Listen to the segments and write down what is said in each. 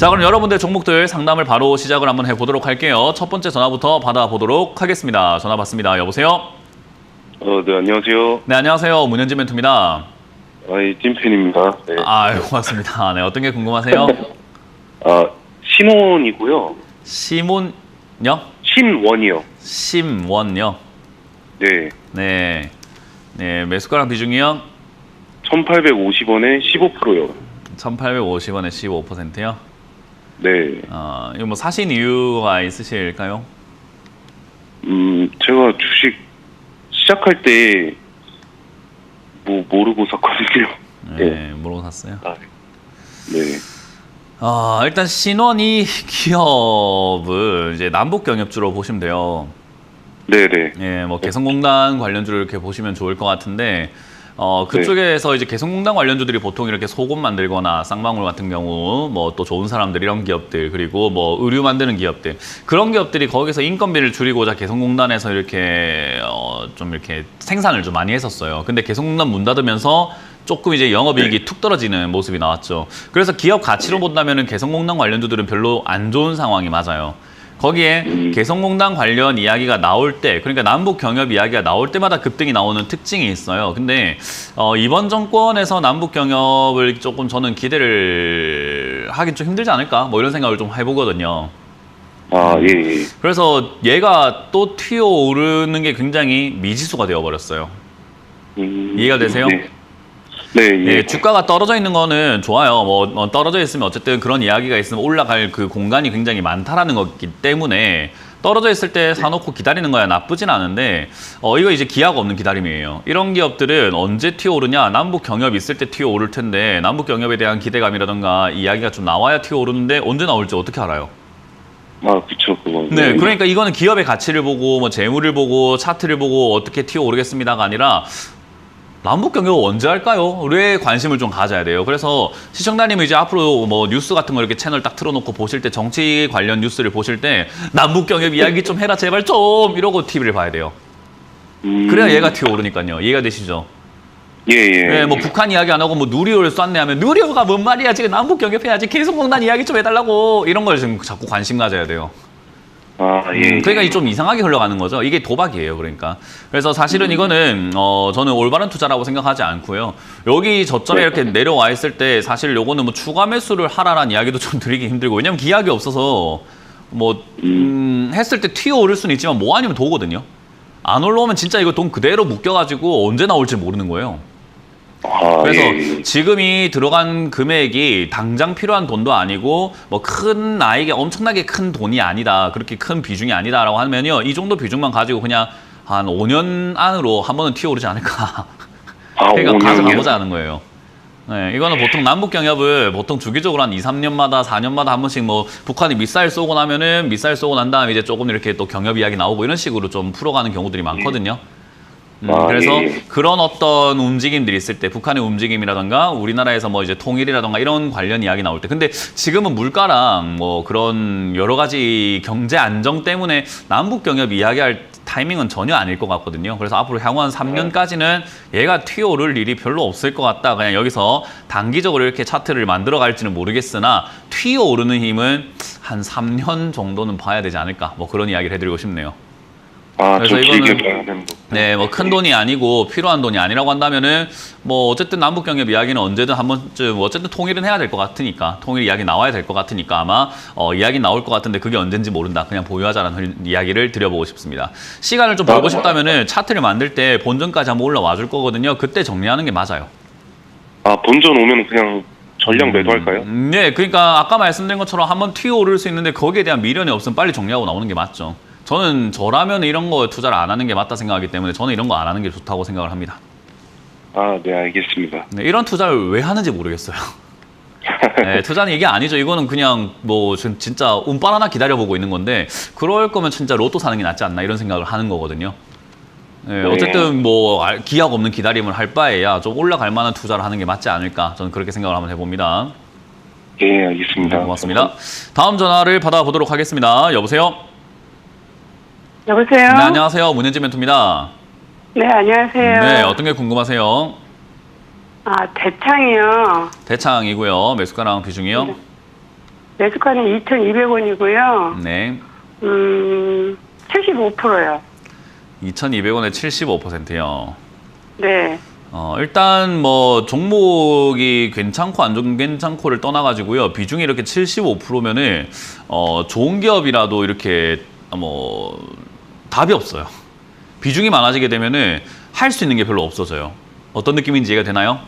자, 그럼 여러분들 종목들 상담을 바로 시작을 한번 해보도록 할게요. 첫 번째 전화부터 받아보도록 하겠습니다. 전화 받습니다. 여보세요? 네, 안녕하세요. 네, 안녕하세요. 문현진 멘토입니다. 예, 찐팬입니다. 네. 고맙습니다. 네, 어떤 게 궁금하세요? 신원이고요. 시몬요? 신원이요. 심원요? 네. 네. 네, 매수가랑 비중이요? 1,850원에 15%요. 1,850원에 15%요? 네. 이거 뭐 사신 이유가 있으실까요? 제가 주식 시작할 때 모르고 샀거든요. 네, 모르고 샀어요. 네. 일단 신원이 기업을 이제 남북경협주로 보시면 돼요. 네네. 예, 뭐 개성공단 관련주를 이렇게 보시면 좋을 것 같은데, 그쪽에서 이제 개성공단 관련주들이 보통 이렇게 속옷 만들거나 쌍방울 같은 경우, 뭐 또 좋은 사람들 이런 기업들, 그리고 뭐 의류 만드는 기업들, 그런 기업들이 거기서 인건비를 줄이고자 개성공단에서 이렇게 좀 이렇게 생산을 좀 많이 했었어요. 근데 개성공단 문 닫으면서 조금 이제 영업이익이 툭 떨어지는 모습이 나왔죠. 그래서 기업 가치로 본다면은 개성공단 관련주들은 별로 안 좋은 상황이 맞아요. 거기에 개성공단 관련 이야기가 나올 때, 그러니까 남북 경협 이야기가 나올 때마다 급등이 나오는 특징이 있어요. 근데 이번 정권에서 남북 경협을 조금 저는 기대를 하긴 좀 힘들지 않을까? 뭐 이런 생각을 좀 해보거든요. 예. 그래서 얘가 또 튀어오르는 게 굉장히 미지수가 되어버렸어요. 이해가 되세요? 네. 네, 예. 네, 주가가 떨어져 있는 거는 좋아요. 뭐 떨어져 있으면 어쨌든 그런 이야기가 있으면 올라갈 그 공간이 굉장히 많다라는 거기 때문에 떨어져 있을 때 사놓고 기다리는 거야 나쁘진 않은데 이거 이제 기약 없는 기다림이에요. 이런 기업들은 언제 튀어오르냐? 남북 경협 있을 때 튀어오를 텐데 남북 경협에 대한 기대감이라던가 이야기가 좀 나와야 튀어오르는데 언제 나올지 어떻게 알아요? 그쵸, 그거. 네, 그러니까 이거는 기업의 가치를 보고 뭐 재물을 보고 차트를 보고 어떻게 튀어오르겠습니다가 아니라 남북 경협 언제 할까요? 왜 관심을 좀 가져야 돼요. 그래서 시청자님은 이제 앞으로 뭐 뉴스 같은 거 이렇게 채널 딱 틀어놓고 보실 때 정치 관련 뉴스를 보실 때 남북 경협 이야기 좀 해라 제발 좀 이러고 TV를 봐야 돼요. 그래야 얘가 튀어오르니까요. 이해가 되시죠? 예. 네, 뭐 북한 이야기 안 하고 뭐 누리호를 쐈네 하면 누리호가 뭔 말이야 지금 남북 경협해야지 개성공단 이야기 좀 해달라고 이런 걸 지금 자꾸 관심 가져야 돼요. 예. 그러니까 좀 이상하게 흘러가는 거죠. 이게 도박이에요. 그러니까. 그래서 사실은 이거는 저는 올바른 투자라고 생각하지 않고요. 여기 저점에 이렇게 내려와 있을 때 사실 요거는 뭐 추가 매수를 하라라는 이야기도 좀 드리기 힘들고 왜냐면 기약이 없어서 뭐 했을 때 튀어오를 수는 있지만 뭐 아니면 도거든요. 안 올라오면 진짜 이거 돈 그대로 묶여가지고 언제 나올지 모르는 거예요. 그래서 예. 지금이 들어간 금액이 당장 필요한 돈도 아니고 뭐 큰 나에게 엄청나게 큰 돈이 아니다. 그렇게 큰 비중이 아니다라고 하면요. 이 정도 비중만 가지고 그냥 한 5년 안으로 한 번은 튀어오르지 않을까. 그러니까 5년이요? 가져가보자 하는 거예요. 네, 이거는 보통 남북 경협을 보통 주기적으로 한 2, 3년마다 4년마다 한 번씩 뭐 북한이 미사일 쏘고 나면은 미사일 쏘고 난 다음에 이제 조금 이렇게 또 경협 이야기 나오고 이런 식으로 좀 풀어가는 경우들이 많거든요. 그래서 예. 그런 어떤 움직임들이 있을 때 북한의 움직임이라던가 우리나라에서 뭐 이제 통일이라던가 이런 관련 이야기 나올 때 근데 지금은 물가랑 뭐 그런 여러 가지 경제 안정 때문에 남북 경협 이야기할 타이밍은 전혀 아닐 것 같거든요. 그래서 앞으로 향후 한 3년까지는 얘가 튀어오를 일이 별로 없을 것 같다. 그냥 여기서 단기적으로 이렇게 차트를 만들어 갈지는 모르겠으나 튀어오르는 힘은 한 3년 정도는 봐야 되지 않을까. 뭐 그런 이야기를 해드리고 싶네요. 그래서 그래서 이거는 이거는 네, 뭐 큰 돈이 아니고 필요한 돈이 아니라고 한다면은 뭐 어쨌든 남북 경협 이야기는 언제든 한 번쯤 어쨌든 통일은 해야 될 것 같으니까 통일 이야기 나와야 될 것 같으니까 아마 이야기 나올 것 같은데 그게 언젠지 모른다. 그냥 보유하자라는 이야기를 드려보고 싶습니다. 시간을 좀 벌고 싶다면은 차트를 만들 때 본전까지 한번 올라와 줄 거거든요. 그때 정리하는 게 맞아요. 본전 오면 그냥 전량 매도할까요? 네, 그러니까 아까 말씀드린 것처럼 한번 튀어오를 수 있는데 거기에 대한 미련이 없으면 빨리 정리하고 나오는 게 맞죠. 저라면 이런 거 투자를 안 하는 게 맞다 생각하기 때문에 저는 이런 거 안 하는 게 좋다고 생각을 합니다. 네, 알겠습니다. 네, 이런 투자를 왜 하는지 모르겠어요. 네, 투자는 이게 아니죠. 이거는 그냥 뭐 진짜 운빨 하나 기다려보고 있는 건데 그럴 거면 진짜 로또 사는 게 낫지 않나 이런 생각을 하는 거거든요. 네, 어쨌든 뭐 기약 없는 기다림을 할 바에야 좀 올라갈 만한 투자를 하는 게 맞지 않을까 저는 그렇게 생각을 한번 해봅니다. 예, 알겠습니다. 고맙습니다. 다음 전화를 받아보도록 하겠습니다. 여보세요? 여보세요? 네, 안녕하세요. 문현진 멘토입니다. 네, 안녕하세요. 네, 어떤 게 궁금하세요? 대창이요. 대창이고요. 매수가랑 비중이요? 매수가는 2,200원이고요. 네. 75%요. 2,200원에 75%요. 네. 일단 뭐 종목이 괜찮고 안 괜찮고를 떠나가지고요. 비중이 이렇게 75%면은 좋은 기업이라도 이렇게 뭐 답이 없어요. 비중이 많아지게 되면은 할 수 있는 게 별로 없어져요. 어떤 느낌인지 이해가 되나요?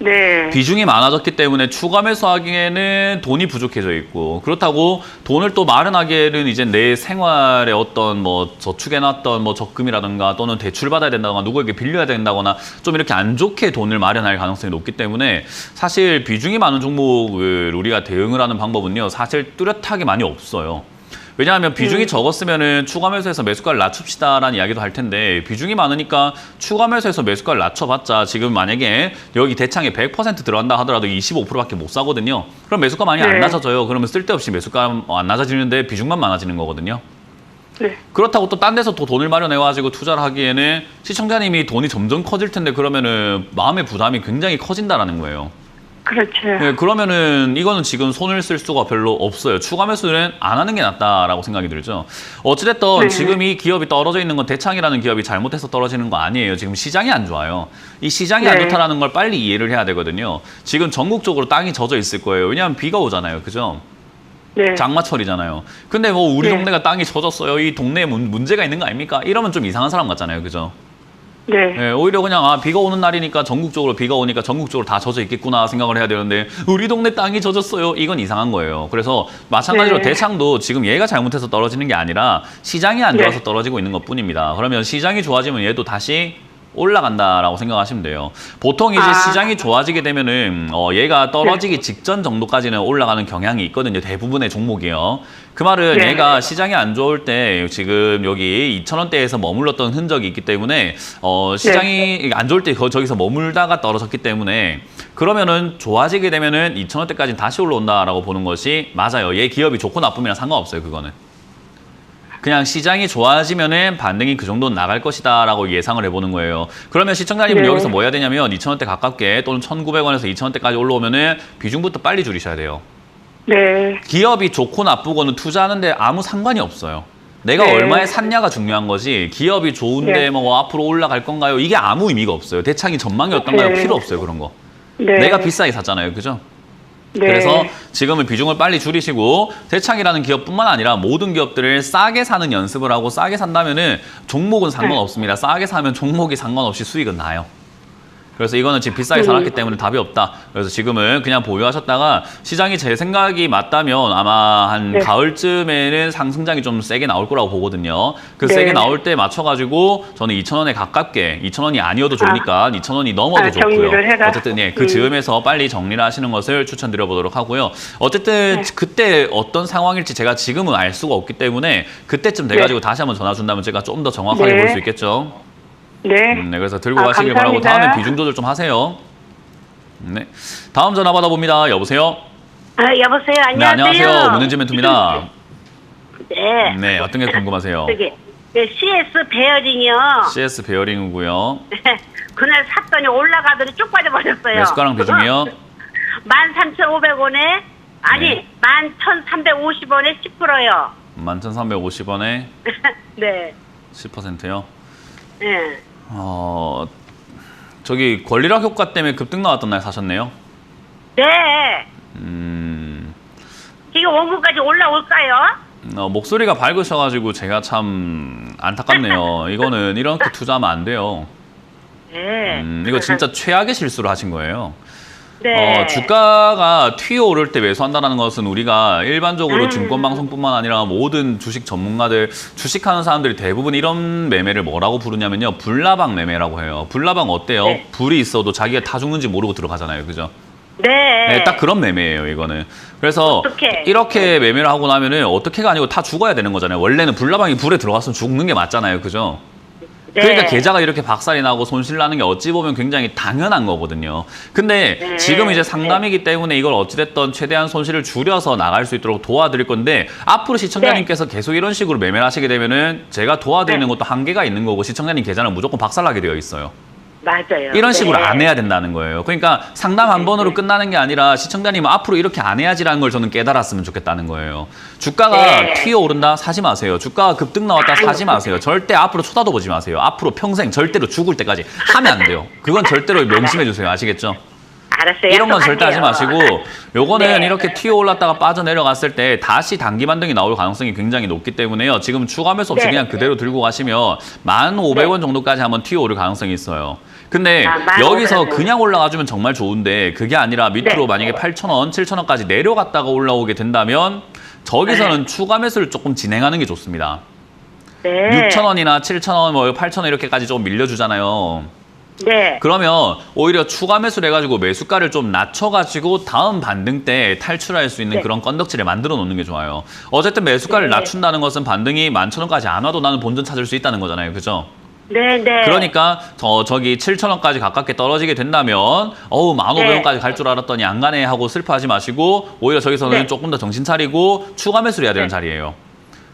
네. 비중이 많아졌기 때문에 추가 매수하기에는 돈이 부족해져 있고, 그렇다고 돈을 또 마련하기에는 이제 내 생활에 어떤 뭐 저축해놨던 뭐 적금이라든가 또는 대출 받아야 된다거나 누구에게 빌려야 된다거나 좀 이렇게 안 좋게 돈을 마련할 가능성이 높기 때문에 사실 비중이 많은 종목을 우리가 대응을 하는 방법은요, 사실 뚜렷하게 많이 없어요. 왜냐하면 비중이 적었으면은 추가 매수해서 매수가를 낮춥시다라는 이야기도 할 텐데, 비중이 많으니까 추가 매수해서 매수가를 낮춰봤자 지금 만약에 여기 대창에 100% 들어간다 하더라도 25%밖에 못 사거든요. 그럼 매수가 많이 안 네. 낮아져요. 그러면 쓸데없이 매수가 안 낮아지는데 비중만 많아지는 거거든요. 네. 그렇다고 또 딴 데서 또 돈을 마련해가지고 투자를 하기에는 시청자님이 돈이 점점 커질 텐데, 그러면은 마음의 부담이 굉장히 커진다라는 거예요. 그렇죠. 네, 그러면은 이거는 지금 손을 쓸 수가 별로 없어요. 추가 매수는 안 하는 게 낫다라고 생각이 들죠. 어찌됐든 네. 지금 이 기업이 떨어져 있는 건 대창이라는 기업이 잘못해서 떨어지는 거 아니에요. 지금 시장이 안 좋아요. 이 시장이 안 네. 좋다라는 걸 빨리 이해를 해야 되거든요. 지금 전국적으로 땅이 젖어 있을 거예요. 왜냐하면 비가 오잖아요. 그죠? 네. 장마철이잖아요. 근데 뭐 우리 네. 동네가 땅이 젖었어요. 이 동네에 문제가 있는 거 아닙니까? 이러면 좀 이상한 사람 같잖아요. 그죠? 네. 네, 오히려 그냥 비가 오는 날이니까 전국적으로 비가 오니까 전국적으로 다 젖어 있겠구나 생각을 해야 되는데, 우리 동네 땅이 젖었어요. 이건 이상한 거예요. 그래서 마찬가지로 네. 대창도 지금 얘가 잘못해서 떨어지는 게 아니라 시장이 안 좋아서 네. 떨어지고 있는 것뿐입니다. 그러면 시장이 좋아지면 얘도 다시 올라간다라고 생각하시면 돼요. 보통 이제 시장이 좋아지게 되면은 얘가 떨어지기 직전 정도까지는 올라가는 경향이 있거든요. 대부분의 종목이요. 그 말은 네. 얘가 시장이 안 좋을 때 지금 여기 2,000원대에서 머물렀던 흔적이 있기 때문에 시장이 안 좋을 때 저기서 머물다가 떨어졌기 때문에, 그러면은 좋아지게 되면은 2,000원대까지 다시 올라온다라고 보는 것이 맞아요. 얘 기업이 좋고 나쁨이랑 상관없어요. 그거는. 그냥 시장이 좋아지면은 반등이 그 정도는 나갈 것이다라고 예상을 해보는 거예요. 그러면 시청자님은 네. 여기서 뭐 해야 되냐면 2,000원대 가깝게 또는 1,900원에서 2,000원대까지 올라오면은 비중부터 빨리 줄이셔야 돼요. 네. 기업이 좋고 나쁘고는 투자하는데 아무 상관이 없어요. 내가 네. 얼마에 샀냐가 중요한 거지, 기업이 좋은데 네. 뭐 앞으로 올라갈 건가요? 이게 아무 의미가 없어요. 대창이 전망이 어떤가요? 네. 필요 없어요. 그런 거. 네. 내가 비싸게 샀잖아요. 그죠? 네. 그래서 지금은 비중을 빨리 줄이시고, 대창이라는 기업뿐만 아니라 모든 기업들을 싸게 사는 연습을 하고, 싸게 산다면은 종목은 상관없습니다. 싸게 사면 종목이 상관없이 수익은 나요. 그래서 이거는 지금 비싸게 사놨기 때문에 답이 없다. 그래서 지금은 그냥 보유하셨다가, 시장이 제 생각이 맞다면 아마 한 네. 가을쯤에는 상승장이 좀 세게 나올 거라고 보거든요. 그 네. 세게 나올 때 맞춰가지고 저는 2,000원에 가깝게, 2,000원이 아니어도 좋으니까 2,000원이 넘어도 좋고요. 정리를 해라. 어쨌든 예, 그 즈음에서 빨리 정리를 하시는 것을 추천드려 보도록 하고요. 어쨌든 네. 그때 어떤 상황일지 제가 지금은 알 수가 없기 때문에, 그때쯤 돼가지고 다시 한번 전화 준다면 제가 좀 더 정확하게 네. 볼 수 있겠죠. 네. 네, 그래서 들고 가시길 바라고, 감사합니다. 다음엔 비중 조절 좀 하세요. 네, 다음 전화 받아봅니다. 여보세요? 여보세요. 네, 안녕하세요. 안녕하세요. 문은지 멘토입니다. 네. 네, 어떤 게 궁금하세요? 저기 CS 베어링이요. CS 베어링이고요. 그날 샀더니 올라가더니 쭉 빠져버렸어요. 매수가랑 비중이요? 13,500원에 아니 네. 11,350원에 10%요. 11,350원에 네. 10%요. 네. 저기 권리락 효과 때문에 급등 나왔던 날 사셨네요. 네. 이게 원금까지 올라올까요? 목소리가 밝으셔가지고 제가 참 안타깝네요. 이거는 이렇게 투자하면 안 돼요. 네. 이거 진짜 최악의 실수를 하신 거예요. 네. 주가가 튀어오를 때 매수한다는 것은, 우리가 일반적으로 증권방송뿐만 아니라 모든 주식 전문가들, 주식하는 사람들이 대부분 이런 매매를 뭐라고 부르냐면요, 불나방 매매라고 해요. 불나방 어때요? 네. 불이 있어도 자기가 타 죽는지 모르고 들어가잖아요. 그죠? 네. 네, 딱 그런 매매예요, 이거는. 그래서 어떡해. 이렇게 매매를 하고 나면은 어떻게가 아니고 다 죽어야 되는 거잖아요. 원래는 불나방이 불에 들어갔으면 죽는 게 맞잖아요. 그죠? 네. 그러니까 계좌가 이렇게 박살이 나고 손실 나는 게 어찌 보면 굉장히 당연한 거거든요. 근데 네. 지금 이제 상담이기 때문에 이걸 어찌됐든 최대한 손실을 줄여서 나갈 수 있도록 도와드릴 건데, 앞으로 시청자님께서 계속 이런 식으로 매매를 하시게 되면은 제가 도와드리는 네. 것도 한계가 있는 거고, 시청자님 계좌는 무조건 박살나게 되어 있어요. 맞아요. 이런 식으로 네. 안 해야 된다는 거예요. 그러니까 상담 한 번으로 끝나는 게 아니라 시청자님은 앞으로 이렇게 안 해야지라는 걸 저는 깨달았으면 좋겠다는 거예요. 주가가 네. 튀어오른다? 사지 마세요. 주가가 급등 나왔다? 사지 마세요. 절대 앞으로 쳐다도 보지 마세요. 앞으로 평생 절대로 죽을 때까지 하면 안 돼요. 그건 절대로 명심해 주세요. 아시겠죠? 알았어요. 이런 건 절대 하지 약속할게요. 마시고 요거는 네. 이렇게 튀어 올랐다가 빠져 내려갔을 때 다시 단기 반등이 나올 가능성이 굉장히 높기 때문에요. 지금 추가 매수 없이 네. 그냥 그대로 들고 가시면 1,500원 정도까지 한번 튀어 오를 가능성이 있어요. 근데 아, 15,000원. 여기서 그냥 올라가주면 정말 좋은데 그게 아니라 밑으로 네. 만약에 8,000원, 7,000원까지 내려갔다가 올라오게 된다면 저기서는 추가 매수를 조금 진행하는 게 좋습니다. 네. 6,000원이나 7,000원, 뭐 8,000원 이렇게까지 조금 밀려주잖아요. 네. 그러면 오히려 추가 매수를 해가지고 매수가를 좀 낮춰가지고 다음 반등 때 탈출할 수 있는 네. 그런 건덕지를 만들어 놓는 게 좋아요. 어쨌든 매수가를 네. 낮춘다는 것은 반등이 11,000원까지 안 와도 나는 본전 찾을 수 있다는 거잖아요. 그죠? 네. 네. 그러니까 저기 7,000원까지 가깝게 떨어지게 된다면 15,000원까지 갈 줄 알았더니 안 가네 하고 슬퍼하지 마시고 오히려 저기서는 네. 조금 더 정신 차리고 추가 매수를 해야 되는 네. 자리예요.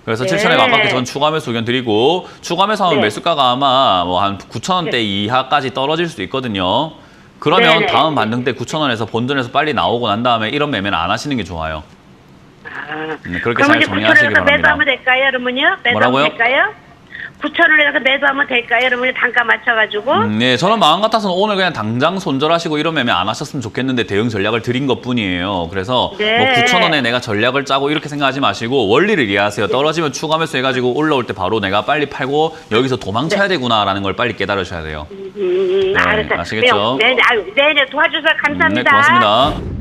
그래서 네. 7,000원에 가깝게 전 추가 매수 의견 드리고 추가 매수하면 네. 매수가가 아마 뭐 한 9,000원대 이하까지 떨어질 수도 있거든요. 그러면 네. 다음 반등 때 9,000원에서 본전에서 빨리 나오고 난 다음에 이런 매매는 안 하시는 게 좋아요. 아. 그렇게 그러면 잘 이제 정리하시기 9,000원에서 바랍니다. 매수하면 될까요, 여러분요? 뭐라고요? 매수하면 될까요? 9,000원에서 매수하면 될까요, 여러분요? 단가 맞춰가지고. 네, 저는 마음 같아서는 오늘 그냥 당장 손절하시고 이런 매매 안 하셨으면 좋겠는데 대응 전략을 드린 것뿐이에요. 그래서 네. 뭐 9,000원에 내가 전략을 짜고 이렇게 생각하지 마시고 원리를 이해하세요. 떨어지면 추가 매수 해가지고 올라올 때 바로 내가 빨리 팔고 여기서 도망쳐야 되구나라는 걸 빨리 깨달으셔야 돼요. 알았어요. 아시겠죠? 네, 네, 도와주셔서 감사합니다. 네, 고맙습니다.